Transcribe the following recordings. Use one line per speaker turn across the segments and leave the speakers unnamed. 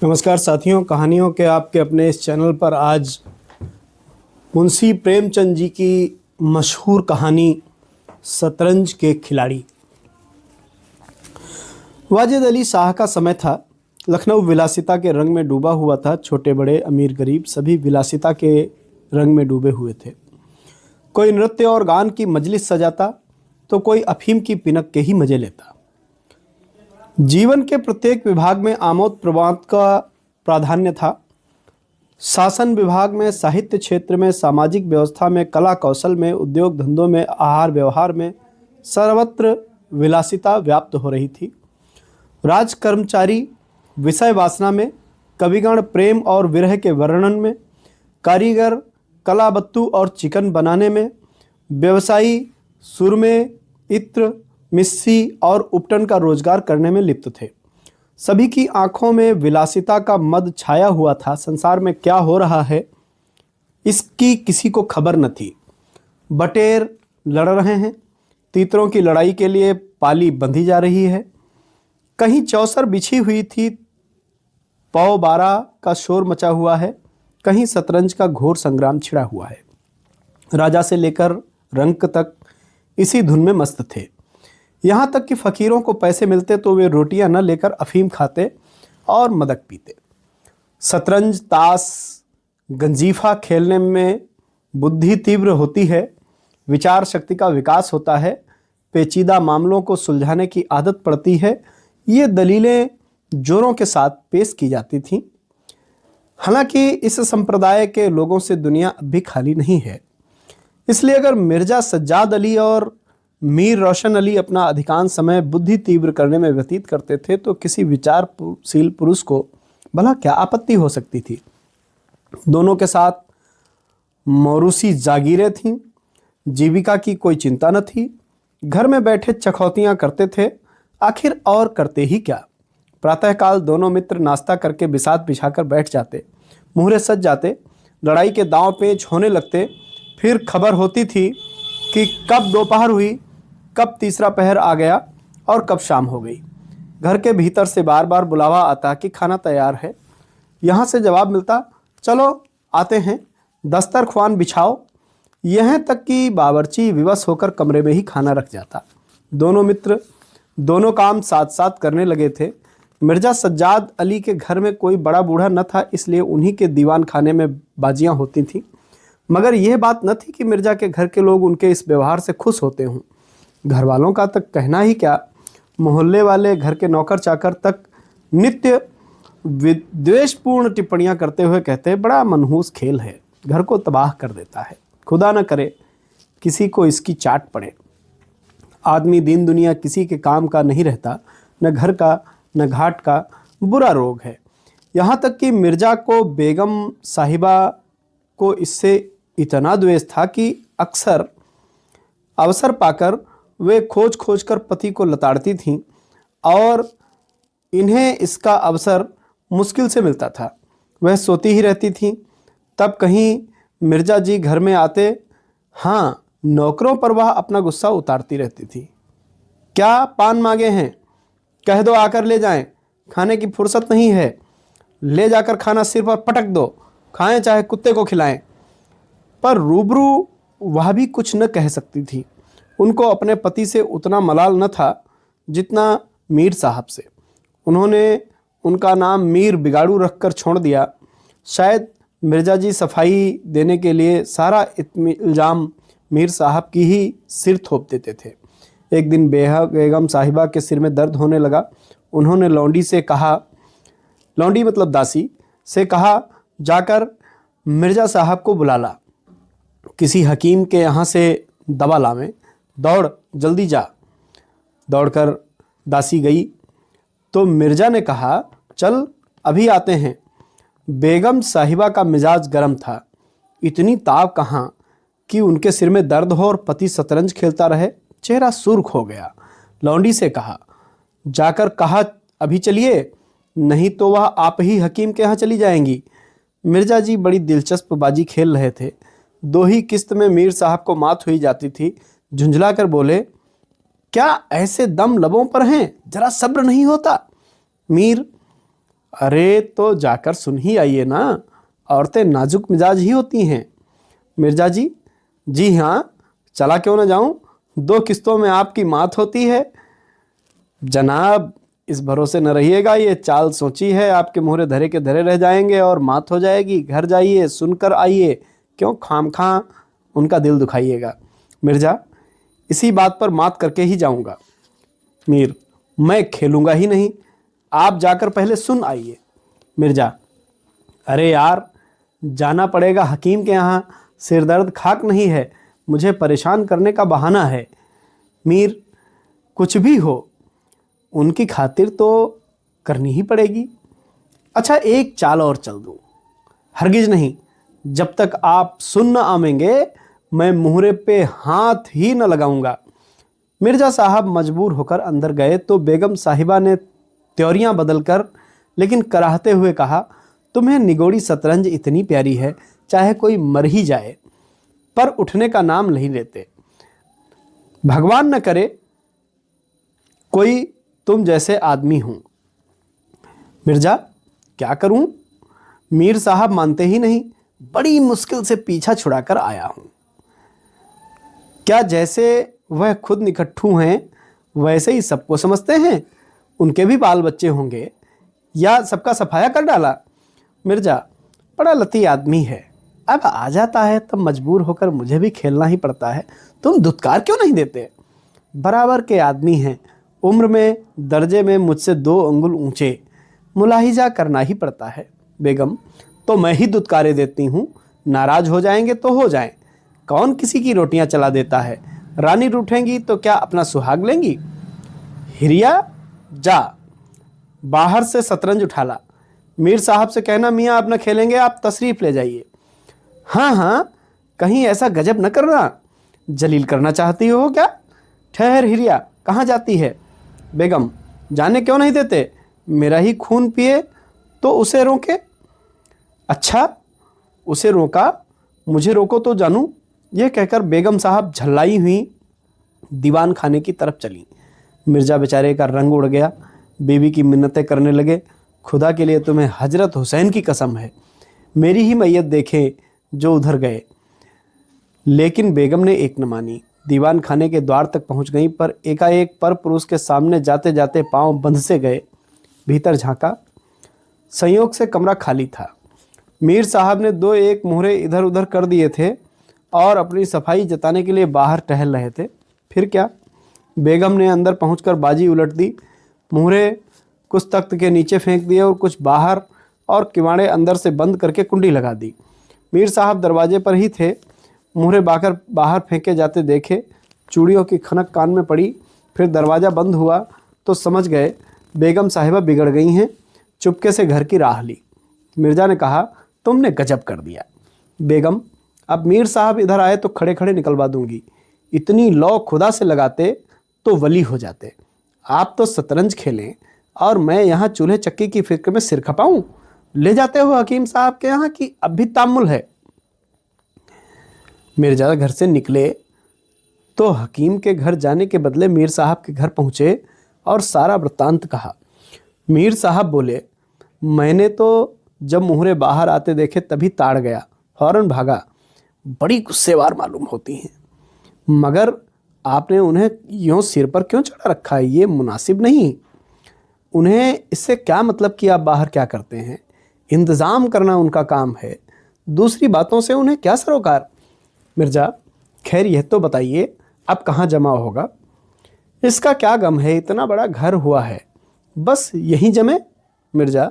नमस्कार साथियों, कहानियों के आपके अपने इस चैनल पर आज मुंशी प्रेमचंद जी की मशहूर कहानी शतरंज के खिलाड़ी। वाजिद अली शाह का समय था। लखनऊ विलासिता के रंग में डूबा हुआ था। छोटे बड़े, अमीर गरीब सभी विलासिता के रंग में डूबे हुए थे। कोई नृत्य और गान की मजलिस सजाता तो कोई अफीम की पिनक के ही मजे लेता। जीवन के प्रत्येक विभाग में आमोद प्रमोद का प्राधान्य था। शासन विभाग में, साहित्य क्षेत्र में, सामाजिक व्यवस्था में, कला कौशल में, उद्योग धंधों में, आहार व्यवहार में सर्वत्र विलासिता व्याप्त हो रही थी। राज कर्मचारी विषय वासना में, कविगण प्रेम और विरह के वर्णन में, कारीगर कलाबत्तू और चिकन बनाने में, व्यवसायी सुरमे, इत्र, मिस्सी और उपटन का रोजगार करने में लिप्त थे। सभी की आंखों में विलासिता का मद छाया हुआ था। संसार में क्या हो रहा है इसकी किसी को खबर न थी। बटेर लड़ रहे हैं, तीतरों की लड़ाई के लिए पाली बंधी जा रही है, कहीं चौसर बिछी हुई थी, पौ बारह का शोर मचा हुआ है, कहीं शतरंज का घोर संग्राम छिड़ा हुआ है। राजा से लेकर रंक तक इसी धुन में मस्त थे। यहाँ तक कि फकीरों को पैसे मिलते तो वे रोटियां न लेकर अफीम खाते और मदक पीते। शतरंज, ताश, गंजीफा खेलने में बुद्धि तीव्र होती है, विचार शक्ति का विकास होता है, पेचीदा मामलों को सुलझाने की आदत पड़ती है। ये दलीलें जोरों के साथ पेश की जाती थीं। हालांकि इस संप्रदाय के लोगों से दुनिया अब भी खाली नहीं है। इसलिए अगर मिर्जा सज्जाद अली और मीर रोशन अली अपना अधिकांश समय बुद्धि तीव्र करने में व्यतीत करते थे तो किसी विचारशील पुरुष को भला क्या आपत्ति हो सकती थी। दोनों के साथ मौरूसी जागीरें थीं, जीविका की कोई चिंता न थी। घर में बैठे चखौतियाँ करते थे, आखिर और करते ही क्या। प्रातःकाल दोनों मित्र नाश्ता करके बिसात बिछाकर बैठ जाते, मुहरे सज जाते, लड़ाई के दांव पेच होने लगते। फिर खबर होती थी कि कब दोपहर हुई, कब तीसरा पहर आ गया और कब शाम हो गई। घर के भीतर से बार बार बुलावा आता कि खाना तैयार है। यहाँ से जवाब मिलता, चलो आते हैं, दस्तरख्वान बिछाओ। यहाँ तक कि बावर्ची विवश होकर कमरे में ही खाना रख जाता। दोनों मित्र दोनों काम साथ साथ करने लगे थे। मिर्जा सज्जाद अली के घर में कोई बड़ा बूढ़ा न था, इसलिए उन्हीं के दीवान खाने में बाजियाँ होती थीं। मगर यह बात न थी कि मिर्जा के घर के लोग उनके इस व्यवहार से खुश होते हों। घर वालों का तक कहना ही क्या, मोहल्ले वाले, घर के नौकर चाकर तक नित्य विद्वेषपूर्ण टिप्पणियां करते हुए कहते, बड़ा मनहूस खेल है, घर को तबाह कर देता है, खुदा न करे किसी को इसकी चाट पड़े। आदमी दीन दुनिया किसी के काम का नहीं रहता, न घर का न घाट का, बुरा रोग है। यहाँ तक कि मिर्जा को बेगम साहिबा को इससे इतना द्वेष था कि अक्सर अवसर पाकर वे खोज खोज कर पति को लताड़ती थीं और इन्हें इसका अवसर मुश्किल से मिलता था। वह सोती ही रहती थीं। तब कहीं मिर्जा जी घर में आते, हाँ, नौकरों पर वह अपना गुस्सा उतारती रहती थी। क्या पान मांगे हैं, कह दो आकर ले जाएं, खाने की फुर्सत नहीं है, ले जाकर खाना सिर पर पटक दो, खाएं चाहे कुत्ते को खिलाएं। पर रूबरू वह भी कुछ न कह सकती थी। उनको अपने पति से उतना मलाल न था जितना मीर साहब से। उन्होंने उनका नाम मीर बिगाड़ू रखकर छोड़ दिया। शायद मिर्जा जी सफाई देने के लिए सारा इल्ज़ाम मीर साहब की ही सिर थोप देते थे। एक दिन बेगम साहिबा के सिर में दर्द होने लगा। उन्होंने लौंडी से कहा, लौंडी मतलब दासी से कहा, जाकर मिर्जा साहब को बुला ला, किसी हकीम के यहाँ से दवा लावें, दौड़ जल्दी जा। दौड़कर दासी गई तो मिर्जा ने कहा, चल अभी आते हैं। बेगम साहिबा का मिजाज गर्म था। इतनी ताव कहाँ कि उनके सिर में दर्द हो और पति शतरंज खेलता रहे। चेहरा सुर्ख हो गया। लौंडी से कहा, जाकर कहा अभी चलिए, नहीं तो वह आप ही हकीम के यहाँ चली जाएंगी। मिर्जा जी बड़ी दिलचस्प बाजी खेल रहे थे। दो ही किस्त में मीर साहब को मात हुई जाती थी। झुंझला कर बोले, क्या ऐसे दम लबों पर हैं, जरा सब्र नहीं होता। मीर अरे तो जाकर सुन ही आइए ना, औरतें नाजुक मिजाज ही होती हैं। मिर्जा जी, जी हाँ, चला क्यों ना जाऊं, 2 किस्तों में आपकी मात होती है। जनाब, इस भरोसे न रहिएगा, ये चाल सोची है, आपके मोहरे धरे के धरे रह जाएंगे और मात हो जाएगी। घर जाइए, सुनकर आइए, क्यों खामखा उनका दिल दुखाइएगा। मिर्जा, इसी बात पर मात करके ही जाऊंगा। मीर, मैं खेलूंगा ही नहीं, आप जाकर पहले सुन आइए। मिर्जा, अरे यार, जाना पड़ेगा हकीम के यहाँ, सिरदर्द खाक नहीं है, मुझे परेशान करने का बहाना है। मीर, कुछ भी हो, उनकी खातिर तो करनी ही पड़ेगी। अच्छा, एक चाल और चल दूं। हरगिज नहीं, जब तक आप सुन न आवेंगे मैं मुहरे पे हाथ ही न लगाऊंगा। मिर्जा साहब मजबूर होकर अंदर गए तो बेगम साहिबा ने त्योरियां बदलकर लेकिन कराहते हुए कहा, तुम्हें निगोड़ी शतरंज इतनी प्यारी है, चाहे कोई मर ही जाए पर उठने का नाम नहीं लेते। भगवान न करे कोई तुम जैसे आदमी हूं। मिर्जा, क्या करूं, मीर साहब मानते ही नहीं, बड़ी मुश्किल से पीछा छुड़ाकर आया हूं। क्या जैसे वह खुद निकट्ठू हैं वैसे ही सबको समझते हैं? उनके भी बाल बच्चे होंगे, या सबका सफाया कर डाला? मिर्जा, बड़ा लती आदमी है, अब आ जाता है तब मजबूर होकर मुझे भी खेलना ही पड़ता है। तुम धुतकार क्यों नहीं देते? बराबर के आदमी हैं, उम्र में दर्जे में मुझसे 2 अंगुल ऊंचे, मुलाहिजा करना ही पड़ता है। बेगम, तो मैं ही दुत्कारे देती हूँ, नाराज हो जाएंगे तो हो जाएं, कौन किसी की रोटियां चला देता है। रानी रूठेंगी तो क्या अपना सुहाग लेंगी? हिरिया, जा बाहर से शतरंज उठा ला, मीर साहब से कहना मियाँ अब न खेलेंगे, आप तशरीफ ले जाइए। हाँ हाँ, कहीं ऐसा गजब न करना, जलील करना चाहती हो क्या? ठहर हिरिया, कहाँ जाती है? बेगम, जाने क्यों नहीं देते, मेरा ही खून पिए तो उसे रोके। अच्छा, उसे रोका, मुझे रोको तो जानूं। यह कहकर बेगम साहब झल्लाई हुई दीवान खाने की तरफ चली। मिर्जा बेचारे का रंग उड़ गया, बीवी की मिन्नतें करने लगे, खुदा के लिए तुम्हें हजरत हुसैन की कसम है, मेरी ही मैयत देखें जो उधर गए। लेकिन बेगम ने एक न मानी। दीवान खाने के द्वार तक पहुंच गई, पर एकाएक पर पुरुष के सामने जाते जाते पांव बंध से गए। भीतर झांका, संयोग से कमरा खाली था। मीर साहब ने 2-1 मोहरे इधर उधर कर दिए थे और अपनी सफाई जताने के लिए बाहर टहल रहे थे। फिर क्या, बेगम ने अंदर पहुंचकर बाजी उलट दी, मोहरे कुछ तख्त के नीचे फेंक दिए और कुछ बाहर, और किवाड़े अंदर से बंद करके कुंडी लगा दी। मीर साहब दरवाजे पर ही थे, मोहरे बाहर फेंके जाते देखे, चूड़ियों की खनक कान में पड़ी। फिर दरवाज़ा बंद हुआ तो समझ गए बेगम साहिबा बिगड़ गई हैं। चुपके से घर की राह ली। मिर्जा ने कहा, तुमने गजब कर दिया। बेगम, अब मीर साहब इधर आए तो खड़े खड़े निकलवा दूंगी, इतनी लौ खुदा से लगाते तो वली हो जाते। आप तो शतरंज खेलें और मैं यहाँ चूल्हे चक्की की फिक्र में सिर खपाऊं। ले जाते हो हकीम साहब के यहाँ कि अब भी तामुल है? मिर्जा घर से निकले तो हकीम के घर जाने के बदले मीर साहब के घर पहुँचे और सारा वृत्तांत कहा। मीर साहब बोले, मैंने तो जब मुहरे बाहर आते देखे तभी ताड़ गया, फौरन भागा। बड़ी गुस्सेवार मालूम होती हैं, मगर आपने उन्हें यूँ सिर पर क्यों चढ़ा रखा है? ये मुनासिब नहीं। उन्हें इससे क्या मतलब कि आप बाहर क्या करते हैं? इंतज़ाम करना उनका काम है, दूसरी बातों से उन्हें क्या सरोकार। मिर्जा, खैर यह तो बताइए अब कहाँ जमा होगा? इसका क्या गम है, इतना बड़ा घर हुआ है, बस यहीं जमे। मिर्जा,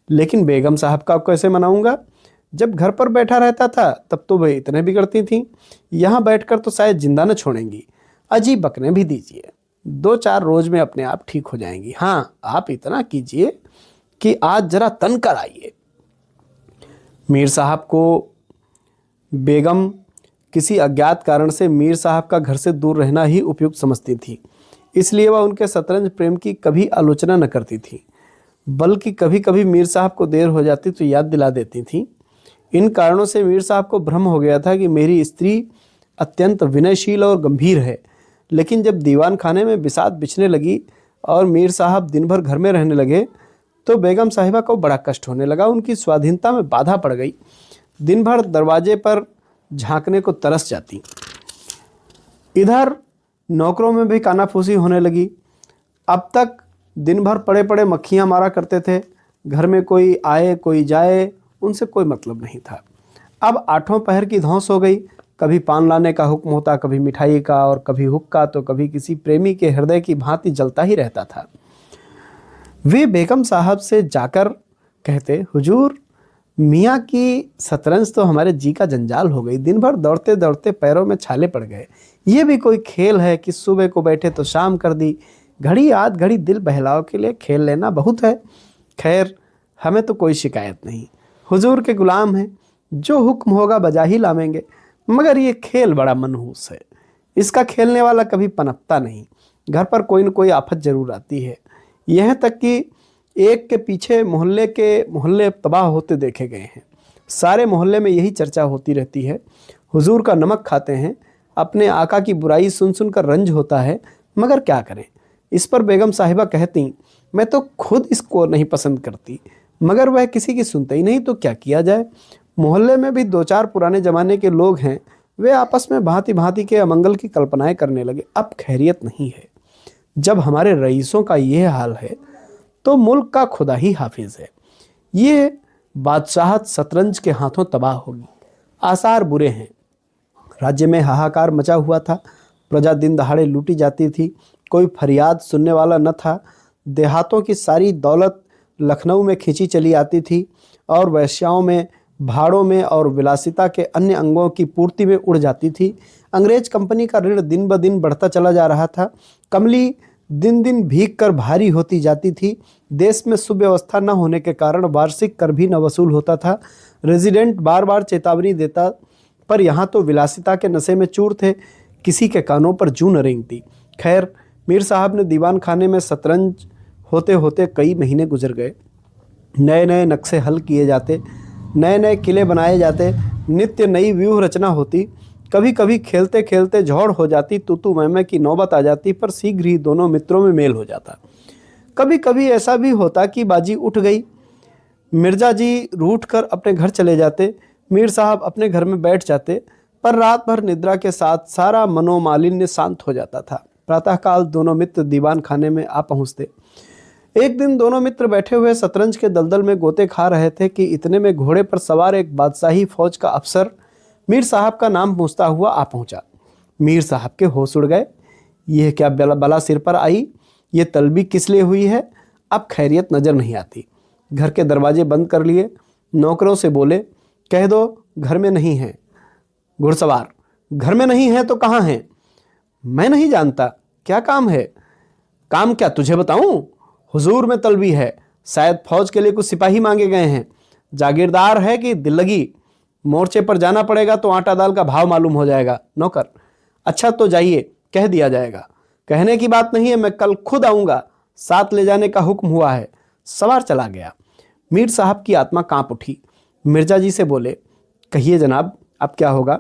लेकिन बेगम साहब का कैसे मनाऊंगा? जब घर पर बैठा रहता था तब तो वह इतने बिगड़ती थीं, यहाँ बैठकर तो शायद जिंदा न छोड़ेंगी। अजीब बकने भी दीजिए, 2-4 रोज में अपने आप ठीक हो जाएंगी। हाँ, आप इतना कीजिए कि आज जरा तन कर आइए। मीर साहब को बेगम किसी अज्ञात कारण से मीर साहब का घर से दूर रहना ही उपयुक्त समझती थी, इसलिए वह उनके शतरंज प्रेम की कभी आलोचना न करती थी, बल्कि कभी कभी मीर साहब को देर हो जाती तो याद दिला देती थी। इन कारणों से मीर साहब को भ्रम हो गया था कि मेरी स्त्री अत्यंत विनयशील और गंभीर है। लेकिन जब दीवान खाने में बिसात बिछने लगी और मीर साहब दिन भर घर में रहने लगे तो बेगम साहिबा को बड़ा कष्ट होने लगा। उनकी स्वाधीनता में बाधा पड़ गई। दिन भर दरवाजे पर झांकने को तरस जाती। इधर नौकरों में भी कानाफूसी होने लगी। अब तक दिन भर पड़े पड़े मक्खियां मारा करते थे। घर में कोई आए कोई जाए, उनसे कोई मतलब नहीं था। अब आठों पहर की धौंस हो गई। कभी पान लाने का हुक्म होता, कभी मिठाई का, और कभी हुक्का, तो कभी किसी प्रेमी के हृदय की भांति जलता ही रहता था। वे बेगम साहब से जाकर कहते, हुजूर, मियाँ की शतरंज तो हमारे जी का जंजाल हो गई। दिन भर दौड़ते दौड़ते पैरों में छाले पड़ गए। ये भी कोई खेल है कि सुबह को बैठे तो शाम कर दी। घड़ी आध घड़ी दिल बहलाव के लिए खेल लेना बहुत है। खैर, हमें तो कोई शिकायत नहीं, हुजूर के गुलाम हैं, जो हुक्म होगा बजा ही लावेंगे। मगर ये खेल बड़ा मनहूस है, इसका खेलने वाला कभी पनपता नहीं। घर पर कोई न कोई आफत जरूर आती है। यह तक कि एक के पीछे मोहल्ले तबाह होते देखे गए हैं। सारे मोहल्ले में यही चर्चा होती रहती है, हुजूर का नमक खाते हैं। अपने आका की बुराई सुन सुनकर रंज होता है, मगर क्या करें। इस पर बेगम साहिबा कहती, मैं तो खुद इसको नहीं पसंद करती, मगर वह किसी की सुनते ही नहीं, तो क्या किया जाए। मोहल्ले में भी दो चार पुराने जमाने के लोग हैं, वे आपस में भांति भांति के अमंगल की कल्पनाएं करने लगे। अब खैरियत नहीं है। जब हमारे रईसों का यह हाल है तो मुल्क का खुदा ही हाफिज है। ये बादशाहत शतरंज के हाथों तबाह होगी। आसार बुरे हैं। राज्य में हाहाकार मचा हुआ था। प्रजा दिन दहाड़े लूटी जाती थी। कोई फरियाद सुनने वाला न था। देहातों की सारी दौलत लखनऊ में खींची चली आती थी और वेश्याओं में, भाड़ों में और विलासिता के अन्य अंगों की पूर्ति में उड़ जाती थी। अंग्रेज कंपनी का ऋण दिन ब दिन बढ़ता चला जा रहा था। कमली दिन दिन भीग कर भारी होती जाती थी। देश में सुव्यवस्था न होने के कारण वार्षिक कर भी न वसूल होता था। रेजिडेंट बार बार चेतावनी देता, पर यहाँ तो विलासिता के नशे में चूर थे। किसी के कानों पर जूं न रेंगती। खैर, मीर साहब ने दीवान खाने में शतरंज होते होते कई महीने गुजर गए। नए नए नक्शे हल किए जाते, नए नए किले बनाए जाते, नित्य नई व्यूह रचना होती। कभी कभी खेलते खेलते झौड़ हो जाती, तू मैं की नौबत आ जाती, पर शीघ्र ही दोनों मित्रों में मेल हो जाता। कभी कभी ऐसा भी होता कि बाजी उठ गई, मिर्जा जी रूठ कर अपने घर चले जाते, मीर साहब अपने घर में बैठ जाते, पर रात भर निद्रा के साथ सारा मनोमालिन्य शांत हो जाता था। प्रातःकाल दोनों मित्र दीवान खाने में आ पहुँचते। एक दिन दोनों मित्र बैठे हुए शतरंज के दलदल में गोते खा रहे थे कि इतने में घोड़े पर सवार एक बादशाही फौज का अफसर मीर साहब का नाम पूछता हुआ आ पहुंचा। मीर साहब के होश उड़ गए। यह क्या बला सिर पर आई, ये तलबी किस लिए हुई है। अब खैरियत नजर नहीं आती। घर के दरवाजे बंद कर लिए। नौकरों से बोले, कह दो घर में नहीं है। घुड़सवार, घर में नहीं है तो कहाँ हैं। मैं नहीं जानता, क्या काम है। काम क्या तुझे बताऊं, हुजूर में तलबी है, शायद फौज के लिए कुछ सिपाही मांगे गए हैं। जागीरदार है कि दिल लगी, मोर्चे पर जाना पड़ेगा तो आटा दाल का भाव मालूम हो जाएगा। नौकर, अच्छा तो जाइए, कह दिया जाएगा। कहने की बात नहीं है, मैं कल खुद आऊंगा, साथ ले जाने का हुक्म हुआ है। सवार चला गया। मीर साहब की आत्मा कांप उठी। मिर्जा जी से बोले, कहिए जनाब, अब क्या होगा।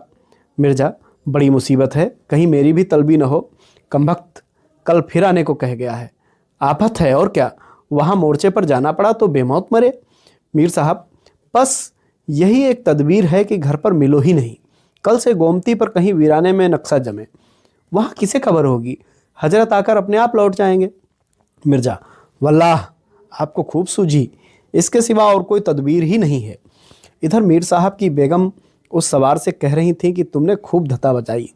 मिर्जा, बड़ी मुसीबत है, कहीं मेरी भी तलबी न हो। कमबख्त, कल फिर आने को कह गया है। आफत है और क्या, वहाँ मोर्चे पर जाना पड़ा तो बेमौत मरे। मीर साहब, बस यही एक तदबीर है कि घर पर मिलो ही नहीं। कल से गोमती पर कहीं वीराने में नक्शा जमे, वहाँ किसे खबर होगी। हजरत आकर अपने आप लौट जाएंगे। मिर्जा, वल्लाह आपको खूब सूझी, इसके सिवा और कोई तदबीर ही नहीं है। इधर मीर साहब की बेगम उस सवार से कह रही थी कि तुमने खूब धता बचाई।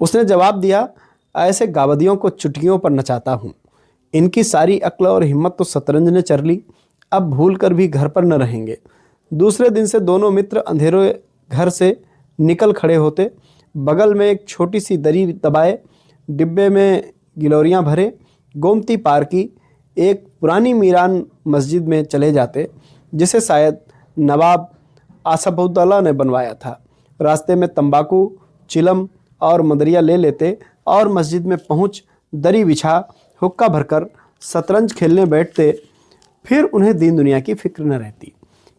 उसने जवाब दिया, ऐसे गावदियों को चुटकियों पर नचाता हूँ। इनकी सारी अक्ल और हिम्मत तो शतरंज ने चर ली, अब भूल कर भी घर पर न रहेंगे। दूसरे दिन से दोनों मित्र अंधेरे घर से निकल खड़े होते। बगल में एक छोटी सी दरी दबाए, डिब्बे में गिलोरियां भरे, गोमती पार की एक पुरानी मीरान मस्जिद में चले जाते, जिसे शायद नवाब आसफउद्दौला ने बनवाया था। रास्ते में तंबाकू, चिलम और मदरिया ले लेते और मस्जिद में पहुंच दरी बिछा हुक्का भरकर शतरंज खेलने बैठते। फिर उन्हें दीन दुनिया की फिक्र न रहती।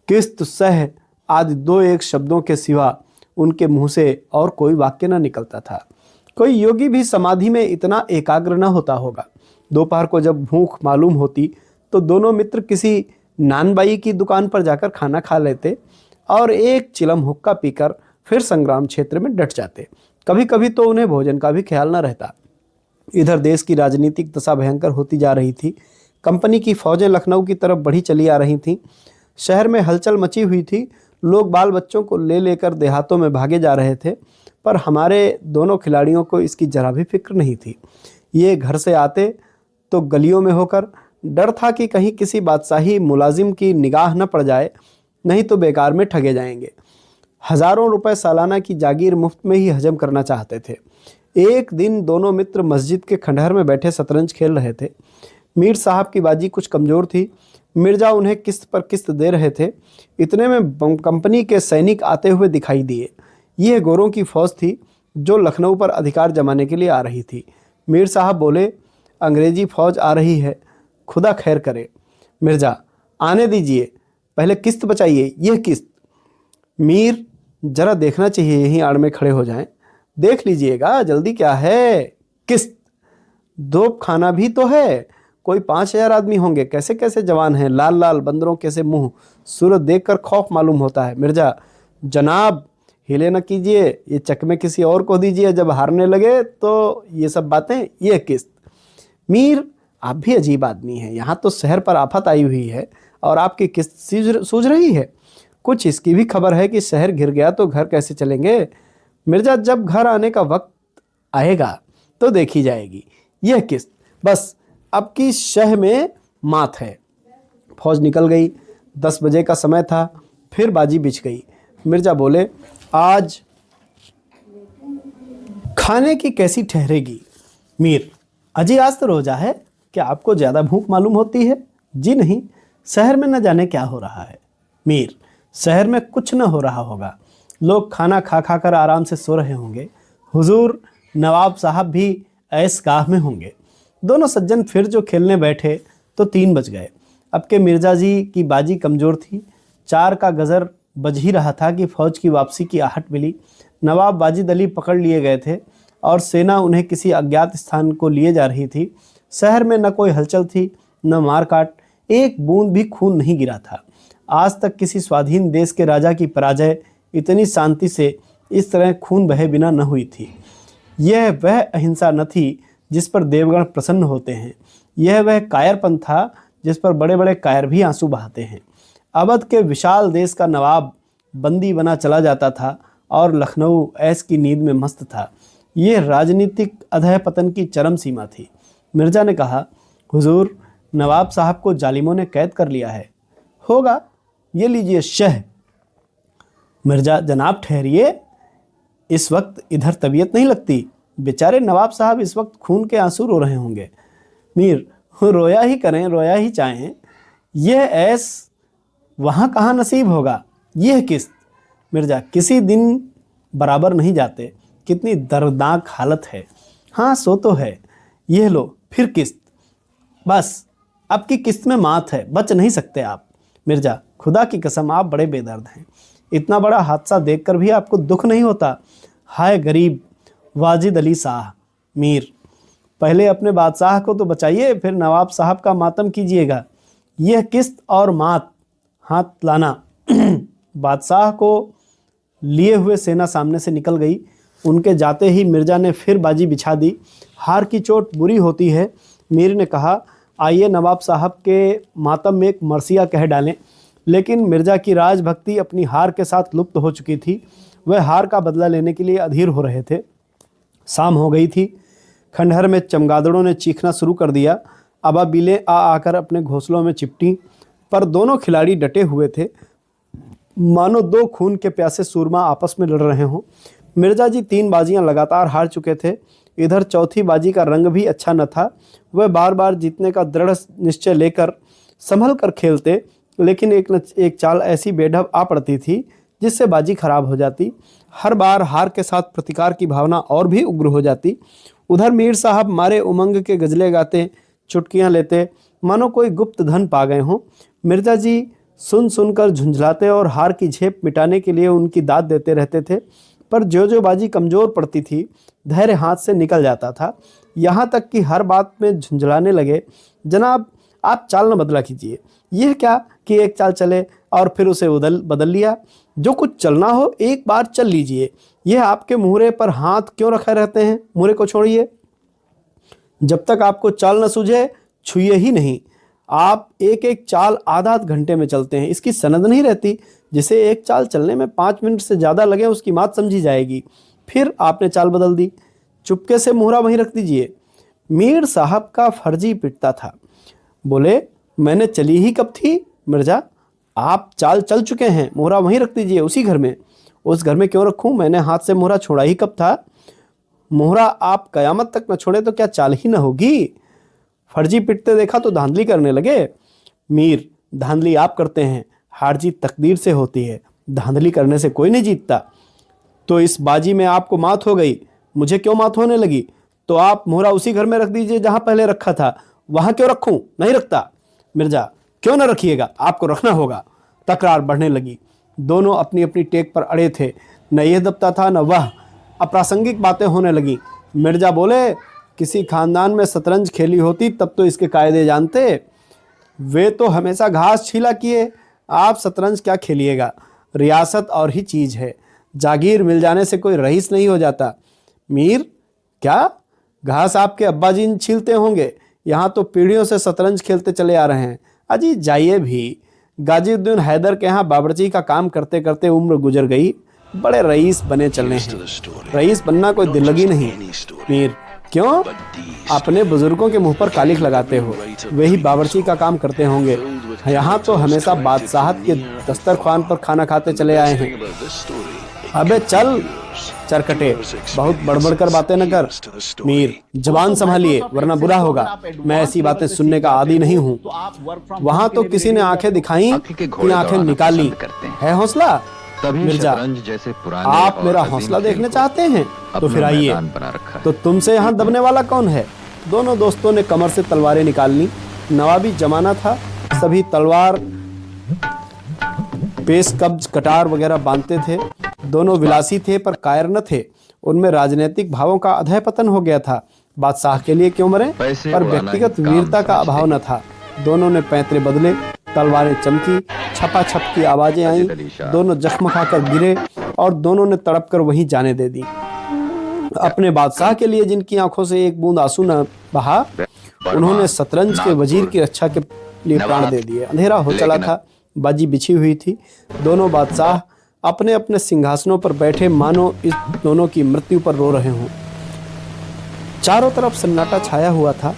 किस्त, सह आदि दो एक शब्दों के सिवा उनके मुंह से और कोई वाक्य न निकलता था। कोई योगी भी समाधि में इतना एकाग्र न होता होगा। दोपहर को जब भूख मालूम होती तो दोनों मित्र किसी नानबाई की दुकान पर जाकर खाना खा लेते और एक चिलम हुक्का पीकर फिर संग्राम क्षेत्र में डट जाते। कभी कभी तो उन्हें भोजन का भी ख्याल न रहता। इधर देश की राजनीतिक दशा भयंकर होती जा रही थी। कंपनी की फौजें लखनऊ की तरफ बढ़ी चली आ रही थीं। शहर में हलचल मची हुई थी। लोग बाल बच्चों को ले लेकर देहातों में भागे जा रहे थे, पर हमारे दोनों खिलाड़ियों को इसकी जरा भी फिक्र नहीं थी। ये घर से आते तो गलियों में होकर, डर था कि कहीं किसी बादशाही मुलाजिम की निगाह न पड़ जाए, नहीं तो बेकार में ठगे जाएंगे। हजारों रुपए सालाना की जागीर मुफ्त में ही हजम करना चाहते थे। एक दिन दोनों मित्र मस्जिद के खंडहर में बैठे शतरंज खेल रहे थे। मीर साहब की बाजी कुछ कमज़ोर थी। मिर्जा उन्हें किस्त पर किस्त दे रहे थे। इतने में कंपनी के सैनिक आते हुए दिखाई दिए। यह गोरों की फौज थी जो लखनऊ पर अधिकार जमाने के लिए आ रही थी। मीर साहब बोले, अंग्रेजी फौज आ रही है, खुदा खैर करे। मिर्जा, आने दीजिए, पहले किस्त बचाइए, यह किस्त। मीर, जरा देखना चाहिए, यहीं आड़ में खड़े हो जाएं। देख लीजिएगा, जल्दी क्या है, किस्त। दो खाना भी तो है, कोई 5,000 आदमी होंगे, कैसे कैसे जवान हैं, लाल लाल बंदरों कैसे मुंह, सूरत देखकर खौफ मालूम होता है। मिर्जा, जनाब हिले न कीजिए, ये चकमे किसी और को दीजिए, जब हारने लगे तो ये सब बातें, ये किस्त। मीर, आप भी अजीब आदमी हैं, यहाँ तो शहर पर आफत आई हुई है और आपकी किस्त सूझ रही है। कुछ इसकी भी खबर है कि शहर घिर गया तो घर कैसे चलेंगे। मिर्जा, जब घर आने का वक्त आएगा तो देखी जाएगी, यह किस्त। बस अब की शह में मात है। फौज निकल गई। 10 बजे का समय था। फिर बाजी बिछ गई। मिर्जा बोले, आज खाने की कैसी ठहरेगी। मीर, अजी आज तो रोजा है, क्या आपको ज़्यादा भूख मालूम होती है। जी नहीं, शहर में न जाने क्या हो रहा है। मीर, शहर में कुछ न हो रहा होगा, लोग खाना खा खा कर आराम से सो रहे होंगे। हुजूर नवाब साहब भी ऐस गाह में होंगे। दोनों सज्जन फिर जो खेलने बैठे तो 3 बज गए। अब के मिर्जा जी की बाजी कमज़ोर थी। 4 का गज़र बज ही रहा था कि फौज की वापसी की आहट मिली। नवाब वाजिद अली पकड़ लिए गए थे और सेना उन्हें किसी अज्ञात स्थान को लिए जा रही थी। शहर में न कोई हलचल थी, न मारकाट, एक बूंद भी खून नहीं गिरा था। आज तक किसी स्वाधीन देश के राजा की पराजय इतनी शांति से इस तरह खून बहे बिना न हुई थी। यह वह अहिंसा न थी जिस पर देवगण प्रसन्न होते हैं। यह वह कायरपन था जिस पर बड़े बड़े कायर भी आंसू बहाते हैं। अवध के विशाल देश का नवाब बंदी बना चला जाता था और लखनऊ ऐश की नींद में मस्त था। यह राजनीतिक अधः पतन की चरम सीमा थी। मिर्जा ने कहा, हुजूर नवाब साहब को जालिमों ने कैद कर लिया है। होगा, ये लीजिए शह। मिर्जा, जनाब ठहरिए, इस वक्त इधर तबीयत नहीं लगती। बेचारे नवाब साहब इस वक्त खून के आंसू रो रहे होंगे। मीर, रोया ही करें, रोया ही चाहें, यह ऐस वहाँ कहाँ नसीब होगा, यह किस्त। मिर्जा, किसी दिन बराबर नहीं जाते, कितनी दर्दनाक हालत है। हाँ सो तो है, यह लो फिर किस्त। बस अब की किस्त में मात है, बच नहीं सकते आप। मिर्जा, खुदा की कसम आप बड़े बेदर्द हैं, इतना बड़ा हादसा देखकर भी आपको दुख नहीं होता। हाय गरीब वाजिद अली शाह। मीर, पहले अपने बादशाह को तो बचाइए, फिर नवाब साहब का मातम कीजिएगा। यह किस्त और मात हाथ लाना। बादशाह को लिए हुए सेना सामने से निकल गई। उनके जाते ही मिर्जा ने फिर बाजी बिछा दी। हार की चोट बुरी होती है। मीर ने कहा, आइए नवाब साहब के मातम में एक मरसिया कह डालें। लेकिन मिर्जा की राजभक्ति अपनी हार के साथ लुप्त हो चुकी थी। वह हार का बदला लेने के लिए अधीर हो रहे थे। शाम हो गई थी। खंडहर में चमगादड़ों ने चीखना शुरू कर दिया। अबाबीलें आ आकर अपने घोंसलों में चिपटी, पर दोनों खिलाड़ी डटे हुए थे, मानो 2 खून के प्यासे सूरमा आपस में लड़ रहे हों। मिर्जा जी 3 बाजियां लगातार हार चुके थे। इधर चौथी बाजी का रंग भी अच्छा न था। वह बार बार जीतने का दृढ़ निश्चय लेकर संभल कर खेलते, लेकिन एक चाल ऐसी बेढब आ पड़ती थी जिससे बाजी खराब हो जाती। हर बार हार के साथ प्रतिकार की भावना और भी उग्र हो जाती। उधर मीर साहब मारे उमंग के गजले गाते, चुटकियां लेते, मानो कोई गुप्त धन पा गए हों। मिर्जा जी सुन सुनकर झुंझलाते और हार की झेप मिटाने के लिए उनकी दाद देते रहते थे। पर जो बाजी कमज़ोर पड़ती थी, धैर्य हाथ से निकल जाता था। यहाँ तक कि हर बात में झुंझलाने लगे, जनाब आप चाल न बदला कीजिए। यह क्या कि एक चाल चले और फिर उसे बदल लिया। जो कुछ चलना हो एक बार चल लीजिए। यह आपके मुहरे पर हाथ क्यों रखे रहते हैं? मुहरे को छोड़िए। जब तक आपको चाल न सूझे छुइए ही नहीं। आप एक एक चाल आधा घंटे में चलते हैं, इसकी सनद नहीं रहती। जिसे एक चाल चलने में 5 मिनट से ज़्यादा लगे उसकी बात समझी जाएगी। फिर आपने चाल बदल दी। चुपके से मुहरा वहीं रख दीजिए। मीर साहब का फर्जी पिटता था। बोले, मैंने चली ही कब थी मिर्जा, आप चाल चल चुके हैं, मुहरा वहीं रख दीजिए उसी घर में। उस घर में क्यों रखूं? मैंने हाथ से मुहरा छोड़ा ही कब था? मुहरा आप कयामत तक न छोड़े तो क्या चाल ही न होगी? फर्जी पिटते देखा तो धांधली करने लगे। मीर, धांधली आप करते हैं, हार जीत तकदीर से होती है, धांधली करने से कोई नहीं जीतता। तो इस बाजी में आपको मात हो गई, मुझे क्यों मात होने लगी? तो आप मोहरा उसी घर में रख दीजिए जहां पहले रखा था। वहां क्यों रखूं? नहीं रखता। मिर्जा, क्यों ना रखिएगा, आपको रखना होगा। तकरार बढ़ने लगी। दोनों अपनी अपनी टेक पर अड़े थे। न यह दबता था न वह। अप्रासंगिक बातें होने लगी। मिर्जा बोले, किसी खानदान में शतरंज खेली होती तब तो इसके कायदे जानते। वे तो हमेशा घास छीला किए, आप शतरंज क्या खेलिएगा? रियासत और ही चीज़ है, जागीर मिल जाने से कोई रईस नहीं हो जाता। मीर, क्या घास आपके अब्बाजी छीलते होंगे? यहाँ तो पीढ़ियों से शतरंज खेलते चले आ रहे हैं। अजी जाइए भी। गाजीउद्दीन हैदर के यहाँ बावर्ची का काम करते करते उम्र गुजर गई, बड़े रईस बने चलने हैं। रईस बनना कोई दिल्लगी नहीं। मीर, क्यों? अपने बुजुर्गों के मुंह पर कालिख लगाते हो, वही बावर्ची का काम करते होंगे। यहाँ तो हमेशा बादशाहत के दस्तरख्वान पर खाना खाते चले आए हैं। अबे चल चरकटे, बहुत बड़बड़ कर बातें न कर। मीर, जबान संभालिए वरना बुरा होगा। मैं ऐसी बातें सुनने का आदी नहीं हूँ। वहाँ तो किसी ने आंखें दिखाई कि आंखें निकाल ली। है हौसला? मिर्जा, आप मेरा हौसला देखने चाहते हैं तो फिर आइए। तो तुमसे यहाँ दबने वाला कौन है? दोनों दोस्तों ने कमर से तलवारें निकाल ली। नवाबी जमाना था, सभी तलवार पेश कब्ज कटार वगैरह बांधते थे। दोनों विलासी थे पर कायर न थे। उनमें राजनीतिक भावों का अधः पतन हो गया था। बादशाह के लिए क्यों मरे, पर व्यक्तिगत वीरता का अभाव न था। दोनों ने पैंतरे बदले, तलवारें चमकी, छपाछप की आवाजें आईं। दोनों जख्म खाकर गिरे और दोनों ने तड़प कर वहीं जाने दे दी। अपने बादशाह के लिए जिनकी आंखों से एक बूंद आंसू न बहा, उन्होंने शतरंज के वजीर की रक्षा के लिए प्राण दे दिए। अंधेरा हो चला था, बाजी बिछी हुई थी। दोनों बादशाह अपने अपने सिंहासनों पर बैठे मानो इस दोनों की मृत्यु पर रो रहे हों। चारों तरफ सन्नाटा छाया हुआ था।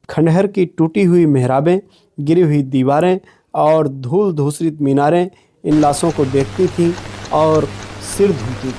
खंडहर की टूटी हुई मेहराबें, गिरी हुई दीवारें और धूल धूसरित मीनारें इन लाशों को देखती थीं और सिर धुलती थीं।